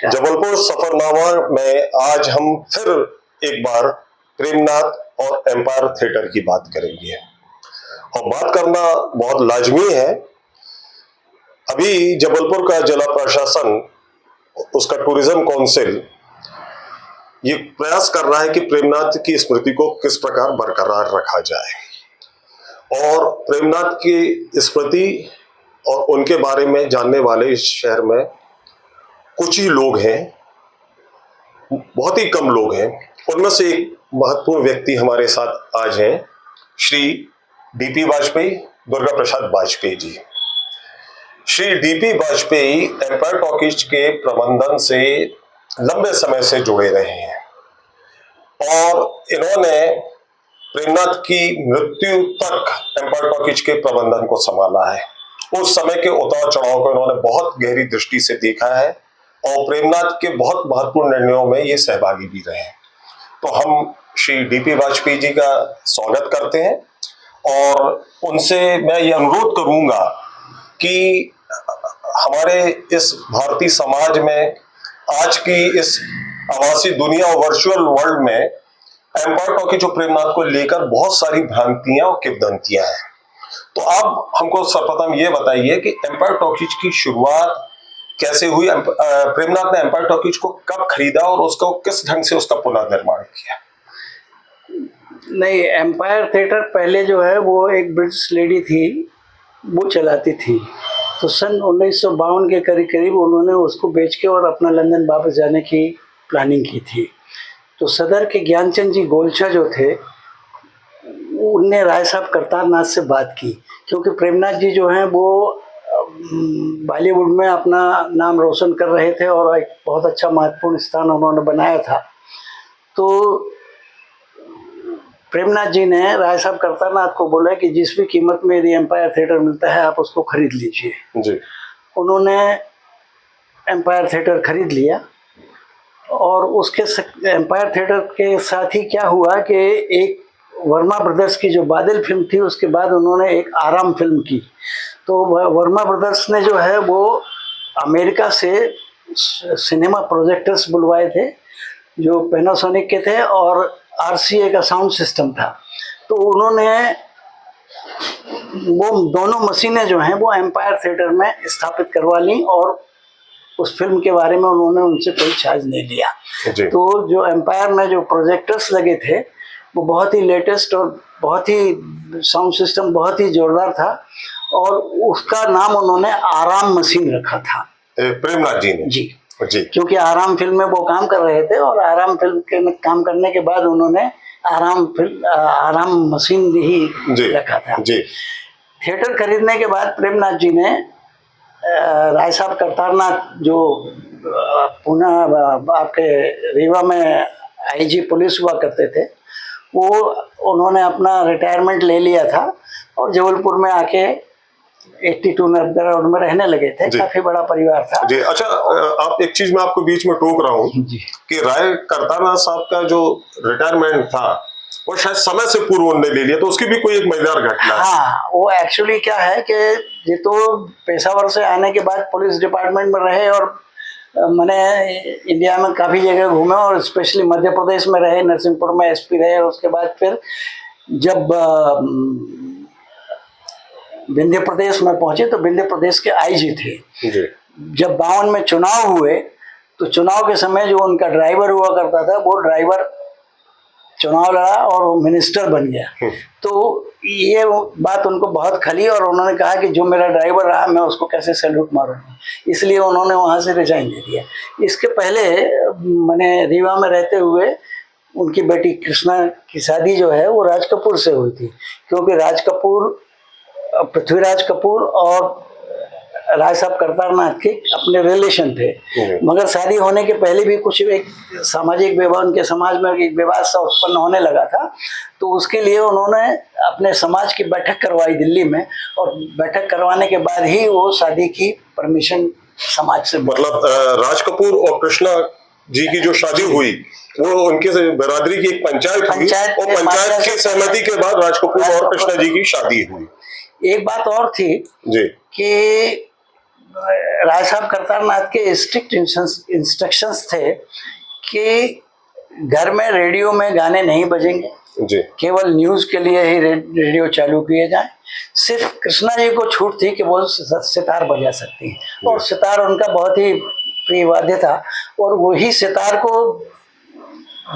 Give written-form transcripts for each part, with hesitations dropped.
नमस्कार। जबलपुर सफरनामा में आज हम फिर एक बार प्रेमनाथ और एम्पायर थिएटर की बात करेंगे और बात करना बहुत लाजमी है। अभी जबलपुर का जिला प्रशासन, उसका टूरिज्म काउंसिल ये प्रयास कर रहा है कि प्रेमनाथ की स्मृति को किस प्रकार बरकरार रखा जाए और प्रेमनाथ की स्मृति और उनके बारे में जानने वाले इस शहर में कुछ ही लोग हैं, बहुत ही कम लोग हैं। उनमें से एक महत्वपूर्ण व्यक्ति हमारे साथ आज हैं, Shri DP Vajpayee, Durga Prasad Vajpayee ji. Shri DP Vajpayee Empire talkies के प्रबंधन से लंबे समय से जुड़े रहे हैं और इन्होंने प्रेमनाथ की मृत्यु तक एम्पायर टॉकीज के प्रबंधन को संभाला है। उस समय के उतार चढ़ाव को इन्होंने बहुत गहरी दृष्टि से देखा है और प्रेमनाथ के बहुत महत्वपूर्ण निर्णयों में ये सहभागी भी रहे हैं। तो हम श्री डीपी वाजपेयी जी का स्वागत करते हैं और उनसे मैं ये अनुरोध करूंगा कि हमारे इस भारतीय समाज में आज की इस आभासी दुनिया और वर्चुअल वर्ल्ड में एम्पायर टॉकीज और प्रेमनाथ को लेकर बहुत सारी भ्रांतियां और किंवदंतियां हैं। तो आप हमको सर्वप्रथम ये बताइए कि एम्पायर टॉकीज की शुरुआत कैसे हुई, प्रेमनाथ ने एम्पायर टॉकीज को कब खरीदा और उसको किस ढंग से उसका पुनर्निर्माण किया? नहीं, एम्पायर थिएटर पहले जो है वो एक ब्रिटिश लेडी थी, वो चलाती थी। तो सन 1952 के करीब करीब उन्होंने उसको बेच के और अपना लंदन वापस जाने की प्लानिंग की थी। तो सदर के ज्ञानचंद जी गोलछा जो थे, उनने राय साहब करतारनाथ से बात की, क्योंकि प्रेमनाथ जी जो हैं वो बॉलीवुड में अपना नाम रोशन कर रहे थे और एक बहुत अच्छा महत्वपूर्ण स्थान उन्होंने बनाया था। तो प्रेमनाथ जी ने राय साहब करतारनाथ को बोला कि जिस भी कीमत में यदि एम्पायर थिएटर मिलता है आप उसको खरीद लीजिए जी। उन्होंने एम्पायर थिएटर खरीद लिया और उसके एम्पायर थिएटर के साथ ही क्या हुआ कि एक वर्मा ब्रदर्स की जो बादल फिल्म थी उसके बाद उन्होंने एक आराम फिल्म की। तो वर्मा ब्रदर्स ने जो है वो अमेरिका से सिनेमा प्रोजेक्टर्स बुलवाए थे जो पैनासोनिक के थे और RCA का साउंड सिस्टम था। तो उन्होंने वो दोनों मशीनें जो हैं वो एम्पायर थिएटर में स्थापित करवा ली और उस फिल्म के बारे में उन्होंने उनसे कोई चार्ज नहीं लिया। तो जो एम्पायर में जो प्रोजेक्टर्स लगे थे वो बहुत ही लेटेस्ट और बहुत ही साउंड सिस्टम बहुत ही जोरदार था और उसका नाम उन्होंने आराम मशीन रखा था, प्रेमनाथ जी ने जी। क्योंकि आराम फिल्म में वो काम कर रहे थे और आराम फिल्म के काम करने के बाद उन्होंने आराम मशीन ही रखा था जी। थिएटर खरीदने के बाद प्रेमनाथ जी ने राय साहब करतारनाथ जो पुणे आपके रीवा में IG पुलिस हुआ करते थे, वो उन्होंने अपना रिटायरमेंट ले लिया था और जबलपुर में आके 82 में रहने लगे थे। काफी बड़ा परिवार था जी। अच्छा, आप एक चीज मैं आपको बीच में टोक रहा हूँ कि राय करतारनाथ साहब का जो रिटायरमेंट था वो शायद समय से पूर्व उन्होंने ले लिया, तो उसकी भी कोई एक मजेदार घटना है। हाँ, वो एक्चुअली क्या है कि ये तो पेशावर से आने के बाद पुलिस डिपार्टमेंट में रहे और मैंने इंडिया में काफ़ी जगह घूमे और स्पेशली मध्य प्रदेश में रहे, नरसिंहपुर में SP रहे और उसके बाद फिर जब विंध्य प्रदेश में पहुंचे तो विंध्य प्रदेश के IG थे जी। जब 52 में चुनाव हुए तो चुनाव के समय जो उनका ड्राइवर हुआ करता था वो ड्राइवर चुनाव लड़ा और वो मिनिस्टर बन गया। तो ये बात उनको बहुत खली और उन्होंने कहा कि जो मेरा ड्राइवर रहा मैं उसको कैसे सैल्यूट मारूंगा, इसलिए उन्होंने वहाँ से रिजाइन दे दिया। इसके पहले मैंने रीवा में रहते हुए उनकी बेटी कृष्णा की शादी जो है वो राज कपूर से हुई थी, क्योंकि राज कपूर, पृथ्वीराज कपूर और राय साहब करतारनाथ के अपने रिलेशन थे, मगर शादी होने के पहले भी कुछ एक सामाजिक विवाद, उनके समाज में एक विवाद सा उत्पन्न होने लगा था। तो उसके लिए उन्होंने अपने समाज की बैठक करवाई दिल्ली में और बैठक करवाने के बाद ही वो शादी की परमिशन समाज से, मतलब राज कपूर और कृष्णा जी की जो शादी हुई वो उनके बिरादरी की एक पंचायत हुई और पंचायत की सहमति के बाद राज कपूर और कृष्णा जी की शादी हुई। एक बात और थी जी कि राय साहब करतारनाथ के स्ट्रिक्ट इंस्ट्रक्शंस थे कि घर में रेडियो में गाने नहीं बजेंगे जी, केवल न्यूज के लिए ही रेडियो चालू किए जाएं। सिर्फ कृष्णा जी को छूट थी कि वो सितार बजा सकती हैं और सितार उनका बहुत ही प्रिय वाद्य था और वही सितार को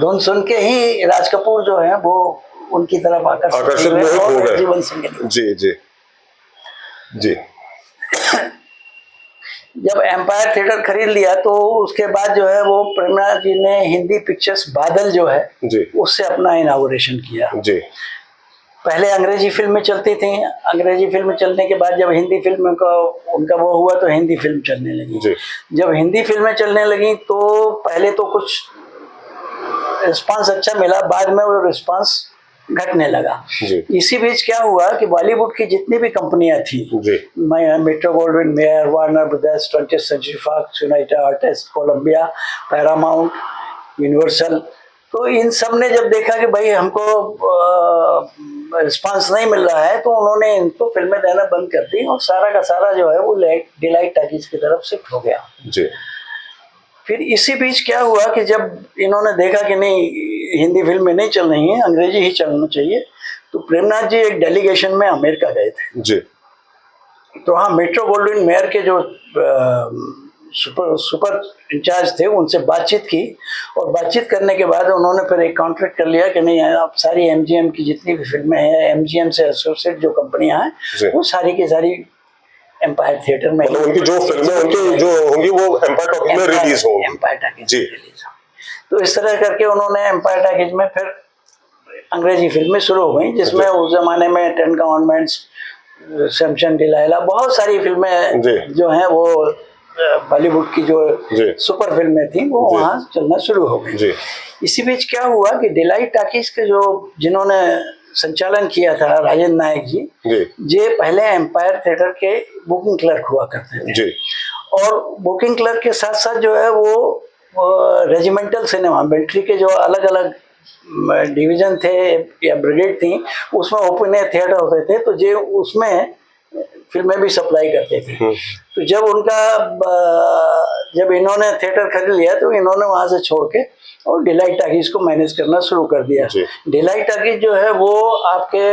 धुन सुन के ही राज कपूर जो है वो उनकी तरफ आकर्षित हुए और जीवन संगीत। जी जी जी। जब एम्पायर थिएटर खरीद लिया तो उसके बाद जो है वो प्रेमनाथ जी ने हिंदी पिक्चर्स बादल जो है जी, उससे अपना इनॉग्रेशन किया जी। पहले अंग्रेजी फिल्में चलती थी, अंग्रेजी फिल्म चलने के बाद जब हिंदी फिल्म का उनका वो हुआ तो हिंदी फिल्म चलने लगी जी। जब हिंदी फिल्में चलने लगी तो पहले तो कुछ रिस्पांस अच्छा मिला, बाद में वो रिस्पांस घटने लगा। इसी बीच क्या हुआ कि बॉलीवुड की जितनी भी कंपनियां थी, Metro Goldwyn Mayer, Warner Brothers, 20th Century Fox, United Artist, Columbia, Paramount, Universal, तो इन सब ने जब देखा कि भाई हमको रिस्पांस नहीं मिल रहा है तो उन्होंने इनको फिल्में देना बंद कर दी और सारा का सारा जो है वो डिलाइट टॉकीज की तरफ शिफ्ट हो गया जी। फिर इसी बीच क्या हुआ कि जब इन्होंने देखा कि नहीं हिंदी फिल्में नहीं चल रही हैं, अंग्रेजी ही चलना चाहिए, तो प्रेमनाथ जी एक डेलीगेशन में अमेरिका गए थे जी। तो हाँ मेट्रो गोल्डविन मेयर के जो सुपर इंचार्ज थे उनसे बातचीत की और बातचीत करने के बाद उन्होंने फिर एक कॉन्ट्रैक्ट कर लिया कि नहीं आप सारी एमजीएम की जितनी भी फिल्में हैं, एमजीएम से एसोसिएट जो कंपनियां हैं वो सारी की सारी एम्पायर थिएटर में उनकी जो फिल्में उनकी जो होंगी वो एम्पायर टॉकीज में रिलीज होंगी। एम्पायर टॉकीज में रिलीज हो। तो इस तरह करके उन्होंने एम्पायर टॉकीज में फिर अंग्रेजी फिल्में शुरू हो गई जिसमें उस जमाने में 10 कमांडमेंट्स, सैमसन डिलाइला, बहुत सारी फिल्में जो हैं वो बॉलीवुड की जो सुपर फिल्में थी वो वहाँ चलना शुरू हो गई। इसी बीच क्या हुआ कि डिलाइट टॉकीज के जो जिन्होंने संचालन किया था राजेंद्र नायक जी, ये पहले एम्पायर थिएटर के बुकिंग क्लर्क हुआ करते थे और बुकिंग क्लर्क के साथ साथ जो है वो रेजिमेंटल सिनेमा, मिलिट्री के जो अलग अलग डिवीजन थे या ब्रिगेड थी उसमें ओपन एयर थिएटर होते थे तो ये उसमें फिल्में भी सप्लाई करते थे। तो जब इन्होंने थिएटर खरीद लिया तो इन्होंने वहाँ से छोड़ के और डिलाइट टॉकीज को मैनेज करना शुरू कर दिया। डिलाइट टॉकीज जो है वो आपके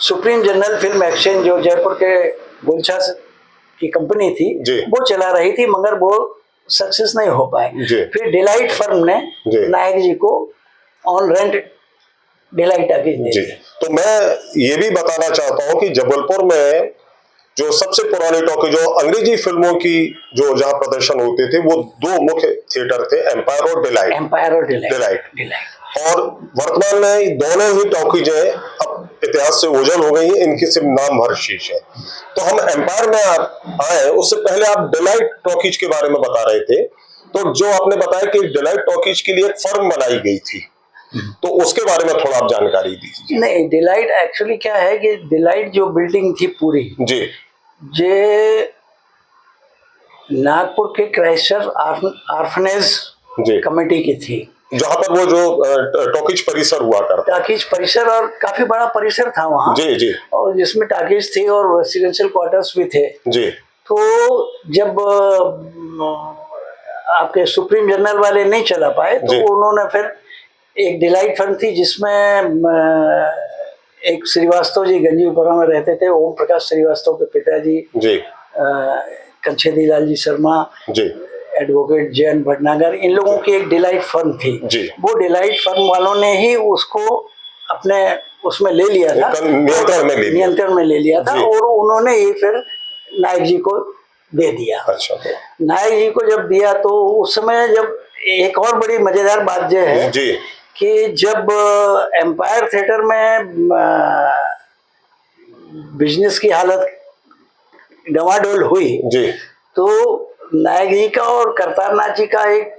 सुप्रीम जनरल फिल्म एक्सचेंज जो जयपुर के गुलशा की कंपनी थी वो चला रही थी मगर वो सक्सेस नहीं हो पाए। फिर डिलाइट फर्म ने नायक जी को ऑन रेंट डिलाइट टॉकीज दे दी। तो मैं ये भी बताना चाहता हूँ कि जबलपुर में जो सबसे पुरानी टॉकीज जो अंग्रेजी फिल्मों की जो जहाँ प्रदर्शन होते थे वो दो मुख्य थिएटर थे, एम्पायर और डिलाइट। और वर्तमान में दोनों ही टॉकीजें अब इतिहास से ओझल हो गई हैं, इनकी सिर्फ नाम भर शीश है। तो हम एम्पायर में आए उससे पहले आप डिलाइट टॉकीज के बारे में बता रहे थे, तो जो आपने बताया कि डिलाइट टॉकीज के लिए एक फर्म बनाई गई थी, तो उसके बारे में थोड़ा आप जानकारी दीजिए। नहीं, डिलाइट एक्चुअली क्या है कि डिलाइट जो बिल्डिंग थी पूरी ये नागपुर के क्राइस्टचर्च ऑर्फनेज कमेटी की थी, जहाँ पर वो जो टॉकीज परिसर हुआ करता, टॉकीज परिसर और काफी बड़ा परिसर था वहाँ और जिसमें टॉकीज थी और रेसिडेंशियल क्वार्टर्स भी थे। तो जब आपके सुप्रीम जनरल वाले नहीं चला पाए तो उन्होंने फिर एक डिलाइट फर्म थी जिसमें एक श्रीवास्तव जी गंजीपुरा में रहते थे, ओम प्रकाश श्रीवास्तव के पिताजी, कंचेदी लाल जी शर्मा, एडवोकेट जैन भटनागर, इन लोगों की एक डिलाइट फर्म थी। वो डिलाइट फर्म वालों ने ही उसको अपने उसमें ले लिया था, नियंत्रण में ले लिया था और उन्होंने ये फिर नायक जी को दे दिया। नायक जी को जब दिया तो उस समय जब एक और बड़ी मजेदार बात यह है कि जब एम्पायर थिएटर में बिजनेस की हालत डवाडोल हुई तो नायक जी का और करतारनाथ जी का एक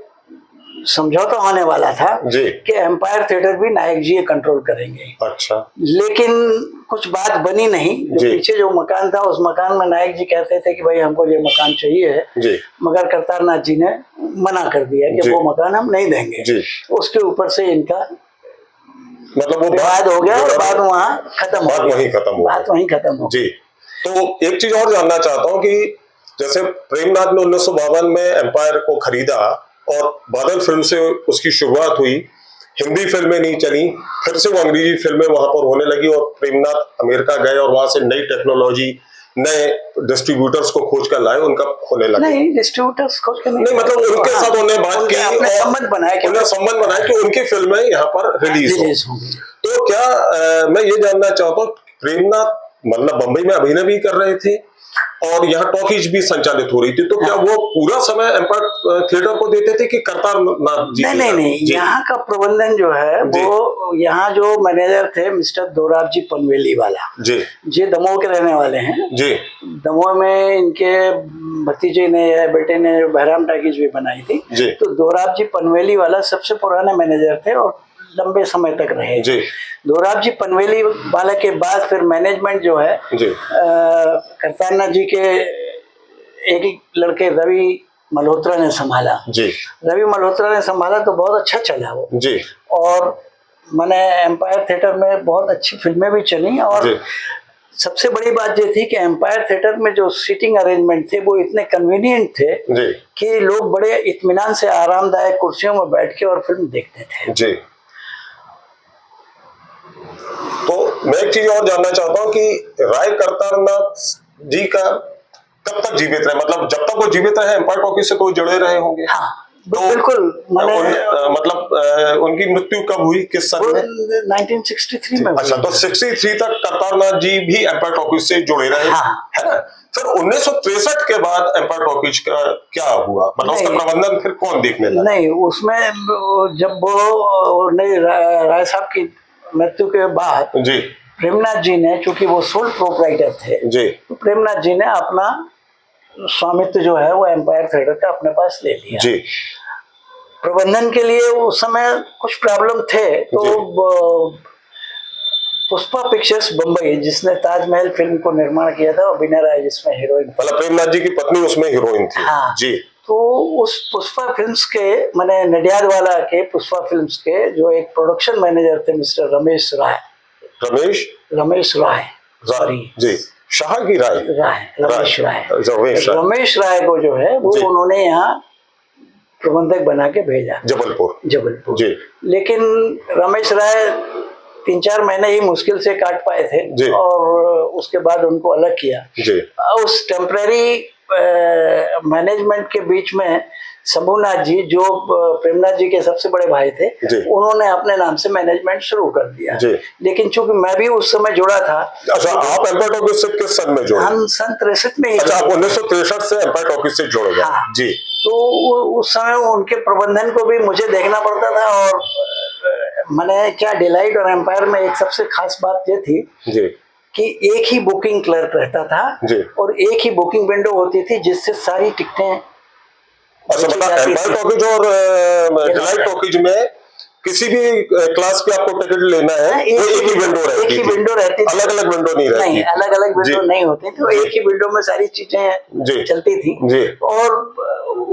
समझौता होने वाला था कि एम्पायर थिएटर भी नायक जी कंट्रोल करेंगे। लेकिन कुछ बात बनी नहीं। जो पीछे जो मकान था उस मकान में नायक जी कहते थे कि भाई हमको ये मकान चाहिए है, मगर करतारनाथ जी ने मना कर दिया कि वो मकान हम नहीं देंगे। उसके ऊपर से इनका मतलब वो विवाद हो गया और बात वहाँ खत्म हो गई। बात वहीं खत्म हो गई। तो एक चीज और जानना चाहता हूं कि जैसे प्रेमनाथ ने 1952 में एम्पायर को खरीदा और बादल फिल्म से उसकी शुरुआत हुई, हिंदी फिल्में नहीं चली, फिर से वो अंग्रेजी फिल्में वहां पर होने लगी और प्रेमनाथ अमेरिका गए और वहां से नई टेक्नोलॉजी, नए डिस्ट्रीब्यूटर्स को खोज कर लाए, उनका होने लगा। नहीं, डिस्ट्रीब्यूटर्स खोज कर नहीं, मतलब उनके साथ उन्होंने बात की, संबंध बनाया कि उनकी फिल्में यहाँ पर रिलीज होंगी। तो क्या मैं ये जानना चाहता हूँ, प्रेमनाथ मतलब बंबई में अभिनय भी कर रहे थे और यहाँ टॉकीज भी संचालित हो रही थी, तो क्या वो पूरा समय एम्पायर थिएटर को देते थे कि करतार नाथ जी? नहीं, यहाँ का प्रबंधन जो है वो, यहाँ जो मैनेजर थे मिस्टर दोराब जी पनवेली वाला जी, दमोह के रहने वाले हैं जी। दमोह में इनके भतीजे ने या बेटे ने बहराम टाकीज भी बनाई थी जी। तो दोराब जी पनवेली वाला सबसे पुराने मैनेजर थे और लंबे समय तक रहे जी। दोराब जी पनवेली वाला के बाद फिर मैनेजमेंट जो है करतारनाथ जी के एक लड़के रवि मल्होत्रा ने संभाला जी। रवि मल्होत्रा ने संभाला तो बहुत अच्छा चला वो जी। और मैंने एम्पायर थिएटर में बहुत अच्छी फिल्में भी चली और सबसे बड़ी बात ये थी कि एम्पायर थिएटर में जो सीटिंग अरेंजमेंट थे वो इतने कन्वीनियंट थे जी। कि लोग बड़े इत्मीनान से आरामदायक कुर्सियों में बैठ के और फिल्म देखते थे जी। तो मैं एक चीज और जानना चाहता हूँ कि राय करतारनाथ जी का कब तक जीवित रहे, मतलब जब तक वो जीवित रहे एम्पायर टॉकीज से तो जुड़े रहे होंगे? हाँ, तो बिल्कुल। मतलब उनकी मृत्यु कब हुई, किस सन में? 1963 में। अच्छा, तो 63 तक करतारनाथ जी भी एम्पायर टॉकीज से जुड़े रहे, हाँ। है ना? फिर 1963 के बाद एम्पायर टॉकीज का क्या हुआ, मतलब उसका प्रबंधन फिर कौन देखने लगा? नहीं, उसमें जब वो राय साहब की मृत्यु के बाद जी प्रेमनाथ जी ने, चूंकि वो सोल प्रोप्राइटर थे जी, तो प्रेमनाथ जी ने अपना स्वामित्व जो है वो एम्पायर थिएटर का अपने पास ले लिया जी। प्रबंधन के लिए उस समय कुछ प्रॉब्लम थे, तो पुष्पा पिक्चर्स बम्बई, जिसने ताजमहल फिल्म को निर्माण किया था, और बीना राय जिसमें हीरोइन, मतलब प्रेमनाथ जी की पत्नी उसमें हीरोइन थी। हाँ जी। तो उस पुष्पा फिल्म्स के, मैंने नडियादवाला के पुष्पा फिल्म्स के जो एक प्रोडक्शन मैनेजर थे मिस्टर रमेश राय सॉरी जी, शाह की रमेश राय को जो है वो उन्होंने यहाँ प्रबंधक बना के भेजा जबलपुर जी। लेकिन रमेश राय 3-4 महीने ही मुश्किल से काट पाए थे और उसके बाद उनको अलग किया जी। उस टेम्परेरी मैनेजमेंट के बीच में शंभूनाथ जी, जो प्रेमनाथ जी के सबसे बड़े भाई थे, उन्होंने अपने नाम से मैनेजमेंट शुरू कर दिया। लेकिन चूंकि मैं भी उस समय जुड़ा था। अच्छा, आप एम्पायर टॉकीज से किस सन में जुड़े? हम सन 63 में ही। अच्छा, आप 1963 से एम्पायर टॉकीज से जुड़ गए? हाँ जी। तो उस समय उनके प्रबंधन को भी मुझे देखना पड़ता था और मैंने क्या डिलाइट और एम्पायर में एक सबसे खास बात ये थी जी कि एक ही बुकिंग क्लर्क रहता था और एक ही बुकिंग विंडो होती थी जिससे सारी टिकटें। अच्छा, मतलब एम्पायर टॉकीज और डिलाइट टॉकीज में किसी भी क्लास की आपको टिकट लेना है, एक ही विंडो रहती थी, अलग अलग विंडो नहीं रहती, अलग अलग विंडो नहीं होती, तो एक ही विंडो में सारी चीजें चलती थी और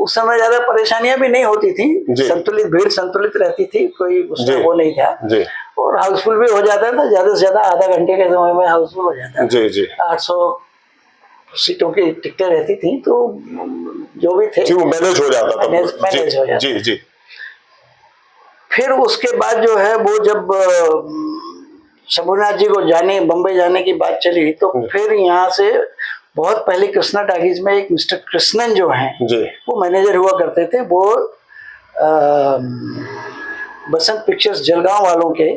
उस समय ज्यादा परेशानियां भी नहीं होती थी, भीड़ संतुलित रहती थी, कोई उसमें वो नहीं था और हाउसफुल भी हो जाता था, ज्यादा से ज्यादा आधा घंटे के समय में हाउसफुल हो जाता था। 800 सीटों की टिकटें रहती थी, तो जो भी थे वो मैनेज हो जाता था, मैनेज हो जाता जी जी। फिर उसके बाद जो है वो जब शंभूनाथ जी को बम्बई जाने की बात चली, तो फिर यहाँ से बहुत पहले कृष्णा टाकीज में एक मिस्टर कृष्णन जो हैं वो मैनेजर हुआ करते थे। वो बसंत पिक्चर्स जलगांव वालों के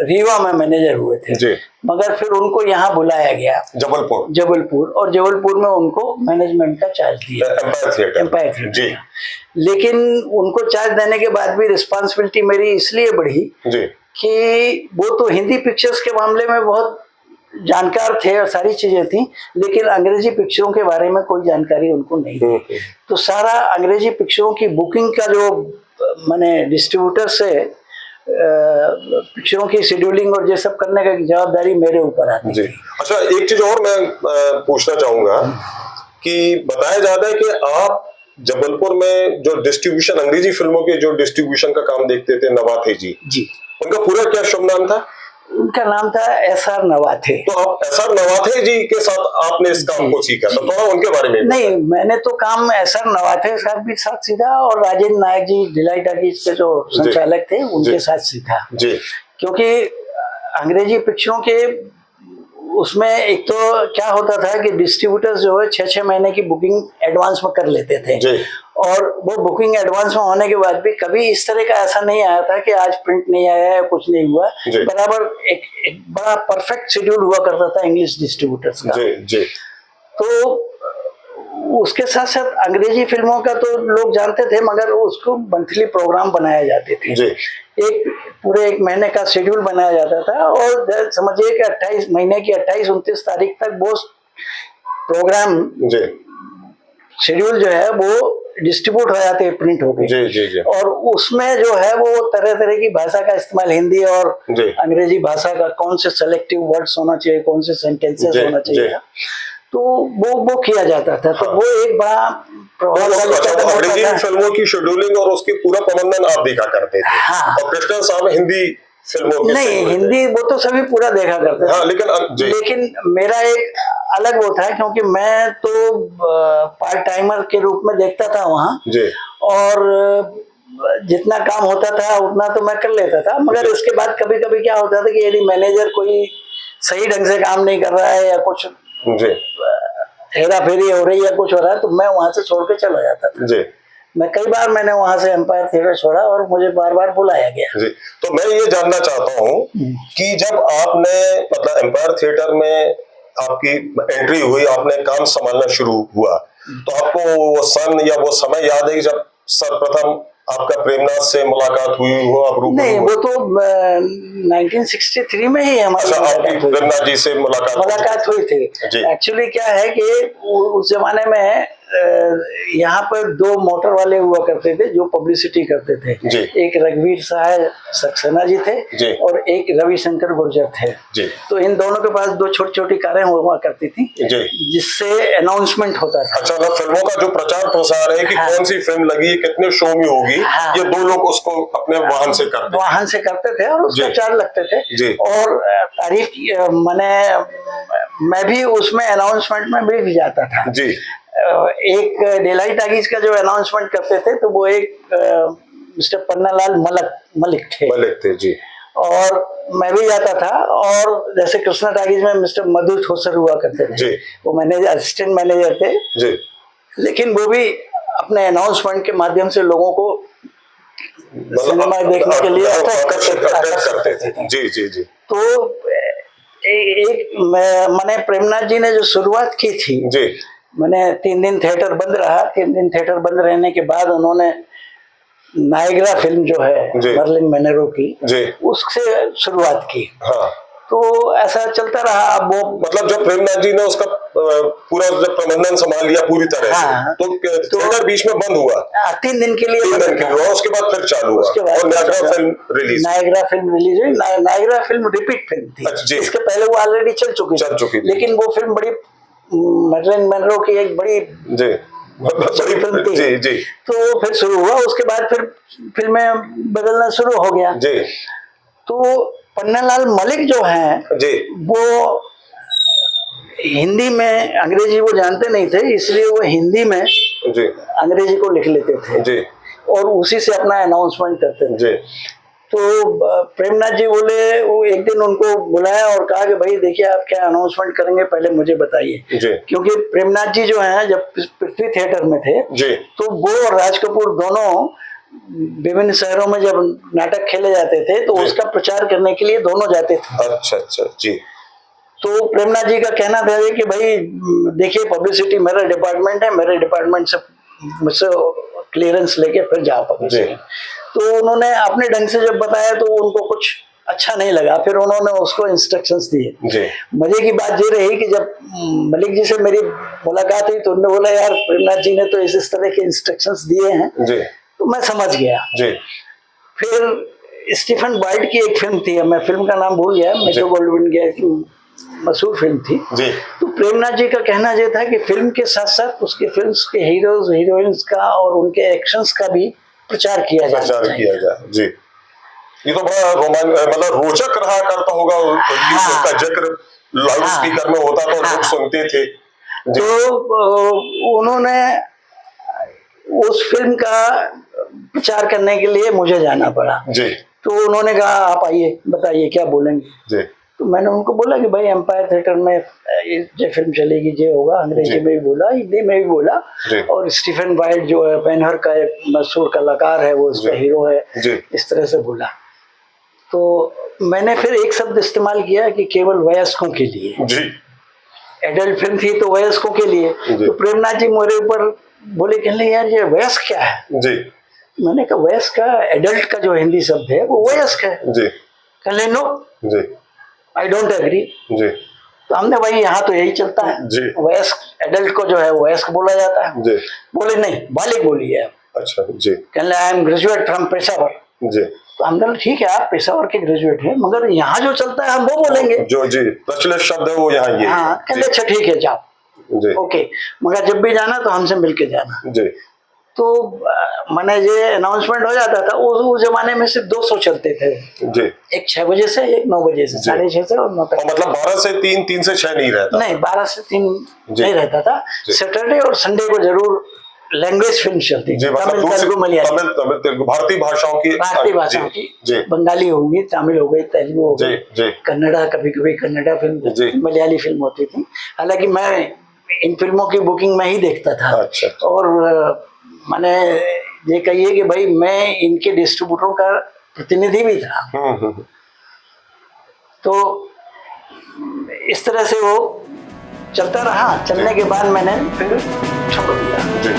रीवा में मैनेजर हुए थे, मगर फिर उनको यहाँ बुलाया गया जबलपुर और जबलपुर में उनको मैनेजमेंट का चार्ज दिया एम्पायर थिएटर। लेकिन उनको चार्ज देने के बाद भी रिस्पांसिबिलिटी मेरी इसलिए बढ़ी कि वो तो हिंदी पिक्चर्स के मामले में बहुत जानकार थे और सारी चीजें थी, लेकिन अंग्रेजी पिक्चरों के बारे में कोई जानकारी उनको नहीं थी। तो सारा अंग्रेजी पिक्चरों की बुकिंग का जो मैंने डिस्ट्रीब्यूटर से पिक्चरों की शेड्यूलिंग और ये सब करने का जवाबदारी मेरे ऊपर आती थी। अच्छा, एक चीज और मैं पूछना चाहूंगा कि बताया जाता है कि आप जबलपुर में जो डिस्ट्रीब्यूशन, अंग्रेजी फिल्मों के जो डिस्ट्रीब्यूशन का काम देखते थे, नवाथे जी, उनका पूरा क्या शुभ नाम था? उनका नाम था एस.आर. नवाथे। तो आप एस.आर. नवाथे जी के साथ आपने इस काम को सीखा, तो थोड़ा उनके बारे में। नहीं, मैंने तो काम एस.आर. नवाथे साहब के साथ सीखा और राजेंद्र नायक जी भिलाई टाकीज के जो संचालक थे उनके साथ सीखा जी। क्योंकि अंग्रेजी पिक्चरों के उसमें एक तो क्या होता था कि डिस्ट्रीब्यूटर्स जो है 6-6 महीने की बुकिंग एडवांस में कर लेते थे जी। और वो बुकिंग एडवांस में होने के बाद भी कभी इस तरह का ऐसा नहीं आया था कि आज प्रिंट नहीं आया है, कुछ नहीं हुआ। बराबर एक बड़ा परफेक्ट शेड्यूल हुआ करता था इंग्लिश डिस्ट्रीब्यूटर्स का। जी जी। तो उसके साथ साथ अंग्रेजी फिल्मों का तो लोग जानते थे मगर उसको मंथली प्रोग्राम बनाए जाते थे जी। एक पूरे 1 महीने का शेड्यूल बनाया जाता था और समझिए कि 28 महीने की 28-29 तारीख तक वो प्रोग्राम जी। शेड्यूल जो है वो डिस्ट्रीब्यूट हो जाते हैं प्रिंट होके। जी जी जी। और उसमें जो है वो तरह तरह की भाषा का इस्तेमाल, हिंदी और अंग्रेजी भाषा का, कौन से सेलेक्टिव वर्ड्स होना चाहिए, कौन से सेंटेंसेस होना चाहिए, तो वो किया जाता था। तो वो एक बड़ा अंग्रेजी फिल्मों की शेड्यूलिंग और उसकी पूरा प्रबंधन आप देखा करते थे। हाँ। और कृष्णन साहब हिंदी फिल्मों के नहीं, हिंदी वो तो सभी पूरा देखा करते थे। हाँ, लेकिन मेरा एक अलग वो था क्योंकि मैं तो पार्ट टाइमर के रूप में देखता था वहाँ और जितना काम होता था उतना तो मैं कर लेता था मगर इसके बाद कभी कभी क्या होता था कि यदि मैनेजर कोई सही ढंग से काम नहीं कर रहा है या कुछ हेरा फेरी हो रही है, कुछ हो रहा है, तो मैं वहां से छोड़ के चला जाता था। जी। मैं कई बार मैंने वहां से एम्पायर थिएटर छोड़ा और मुझे बार बार बुलाया गया। जी। तो मैं ये जानना चाहता हूँ कि जब आपने मतलब एम्पायर थिएटर में आपकी एंट्री हुई, आपने काम संभालना शुरू हुआ, तो आपको वो सन या वो समय याद है कि जब सर्वप्रथम आपका प्रेमनाथ से मुलाकात हुई हो? आप नहीं, वो तो 1963 में ही हमारी प्रेमनाथ जी से मुलाकात हुई थी। एक्चुअली क्या है कि उस जमाने में यहाँ पर 2 मोटर वाले हुआ करते थे जो पब्लिसिटी करते थे। एक रघुवीर साहब सक्सेना जी थे और एक रविशंकर गुर्जर थे। तो इन दोनों के पास 2 छोटी छोटी कारें हुआ करती थी जिससे अनाउंसमेंट होता था। अच्छा, मतलब फिल्मों का जो प्रचार प्रसार है कि कौन सी फिल्म लगी, कितने शो में होगी, ये 2 लोग उसको अपने वाहन से करते थे और उसका चार्ज लगते थे। और तारीफ मैं भी उसमें अनाउंसमेंट में भी जाता था। एक भिलाई टाकीज का जो अनाउंसमेंट करते थे तो वो एक मिस्टर पन्नालाल मलिक थे जी। और मैं भी जाता था। और जैसे कृष्णा टाकीज में मिस्टर मधु ठोसर हुआ करते थे, वो मैनेजर, असिस्टेंट मैनेजर थे जी। लेकिन वो भी अपने अनाउंसमेंट के माध्यम से लोगों को सिनेमा देखने के लिए करते थे। जी जी जी। तो मैंने प्रेमनाथ जी ने जो शुरुआत की थी जी, मैंने 3 दिन थिएटर बंद रहा। 3 दिन थिएटर बंद रहने के बाद उन्होंने नायग्रा फिल्म जो है मर्लिन मैनरो की उससे शुरुआत की। हाँ। तो ऐसा चलता रहा। अब वो मतलब जब प्रेमनाथ जी ने उसका पूरा जब प्रबंधन संभाल लिया पूरी तरह से, तो थिएटर बीच में बंद हुआ 3 दिन के लिए, उसके बाद फिर चालू हुआ और नायग्रा फिल्म रिलीज हुई। नायग्रा फिल्म रिपीट फिल्म थी, इसके पहले वो ऑलरेडी चल चुकी थी। लेकिन वो फिल्म बड़ी मर्लिन मैनरो की एक बड़ी फिल्म थी जी। तो फिर शुरू हुआ, उसके बाद फिर फिल्में बदलना शुरू हो गया जी। तो पन्नालाल मलिक जो हैं जी, वो हिंदी में, अंग्रेजी वो जानते नहीं थे, इसलिए वो हिंदी में जी अंग्रेजी को लिख लेते थे जी और उसी से अपना अनाउंसमेंट करते थे जी। तो प्रेमनाथ जी बोले, वो एक दिन उनको बुलाया और कहा कि भाई देखिए आप क्या अनाउंसमेंट करेंगे, पहले मुझे बताइए। क्योंकि प्रेमनाथ जी जो हैं जब पृथ्वी थिएटर में थे जी, तो वो और राज कपूर दोनों विभिन्न शहरों में जब नाटक खेले जाते थे तो उसका प्रचार करने के लिए दोनों जाते थे। अच्छा अच्छा जी। तो प्रेमनाथ जी का कहना था कि भाई देखिए पब्लिसिटी मेरा डिपार्टमेंट है, मेरे डिपार्टमेंट से मुझसे क्लियरेंस लेके फिर जाओ पब्लिसिटी। तो उन्होंने अपने ढंग से जब बताया तो उनको कुछ अच्छा नहीं लगा, फिर उन्होंने उसको इंस्ट्रक्शंस दिए। मजे की बात ये रही कि जब मलिक जी से मेरी मुलाकात हुई तो उन्होंने बोला यार प्रेमनाथ जी ने तो इस तरह के इंस्ट्रक्शंस दिए हैं जी। तो मैं समझ गया जी। फिर स्टीफन वाइट की एक फिल्म थी, मैं फिल्म का नाम भूल गया, मेट्रो गोल्डविन की मशहूर फिल्म थी जी। तो प्रेमनाथ जी का कहना यह था कि फिल्म के साथ साथ उसके फिल्म्स के हीरोज हीरोइंस का और उनके एक्शंस का भी प्रचार किया जाए जी। ये तो बड़ा मतलब रोचक रहा करता होगा। हाँ। उसका जिक्र लाउड हाँ। स्पीकर में होता तो हाँ। लोग सुनते थे जी। तो उन्होंने उस फिल्म का प्रचार करने के लिए मुझे जाना पड़ा जी तो उन्होंने कहा आप आइए बताइए क्या बोलेंगे। जी तो मैंने उनको बोला कि भाई एम्पायर थिएटर में ये फिल्म चलेगी ये होगा, अंग्रेजी जी। में भी बोला, हिंदी में भी बोला। जी। और स्टीफन वाइट जो है पेनहर का एक मशहूर कलाकार है वो इसका जी। हीरो है, जी। इस तरह से बोला। तो मैंने फिर एक शब्द इस्तेमाल किया कि केवल वयस्कों के लिए, जी एडल्ट फिल्म थी तो वयस्कों के लिए। जी। तो प्रेमनाथ जी मेरे ऊपर बोले कहने यार ये वयस्क क्या है। जी मैंने कहा वयस्क का एडल्ट का जो हिंदी शब्द है वो वयस्क है। जी कहले नो जी आई डोंट एग्री। जी तो हमने भाई यहाँ तो यही चलता है, जी। वयस्क एडल्ट को जो है वयस्क बोला जाता है। जी। बोले नहीं बालिग बोलिए आप। अच्छा जी। कहने I am graduate from Peshawar. जी। तो हमने बोला ठीक है आप पेशावर के ग्रेजुएट हैं मगर यहाँ जो चलता है हम वो बोलेंगे जो जी प्रचलित शब्द है वो यहाँ ये हाँ। कहले अच्छा ठीक है जाओ जी। ओके, मगर जब भी जाना तो हमसे मिलके जाना। जी तो मैंने ये अनाउंसमेंट हो जाता था उस जमाने में सिर्फ 200 चलते थे जी। एक 6 बजे से एक 9 बजे से, 6:30 से और 9 तक। और मतलब 12 से 3, 3 से 6 नहीं रहता? नहीं 12 से 3 जी। नहीं रहता था। सैटरडे और संडे को जरूर लैंग्वेज फिल्म चलती थी, तमिल तेलुगु मलयालम, तमिल तमिल तेलुगु भारतीय भाषाओं की जी। बंगाली होगी, तमिल हो गई, तेलुगु हो जी गई, जी। कन्नड़ा, कभी कभी कन्नड़ा फिल्म, जी। मलयाली फिल्म होती थी। हालांकि मैं इन फिल्मों की बुकिंग में ही देखता था। अच्छा। और मैंने ये कहिए कि भाई मैं इनके डिस्ट्रीब्यूटरों का प्रतिनिधि भी था। तो इस तरह से वो चलता रहा। चलने के बाद मैंने फिर छोड़ दिया। जी।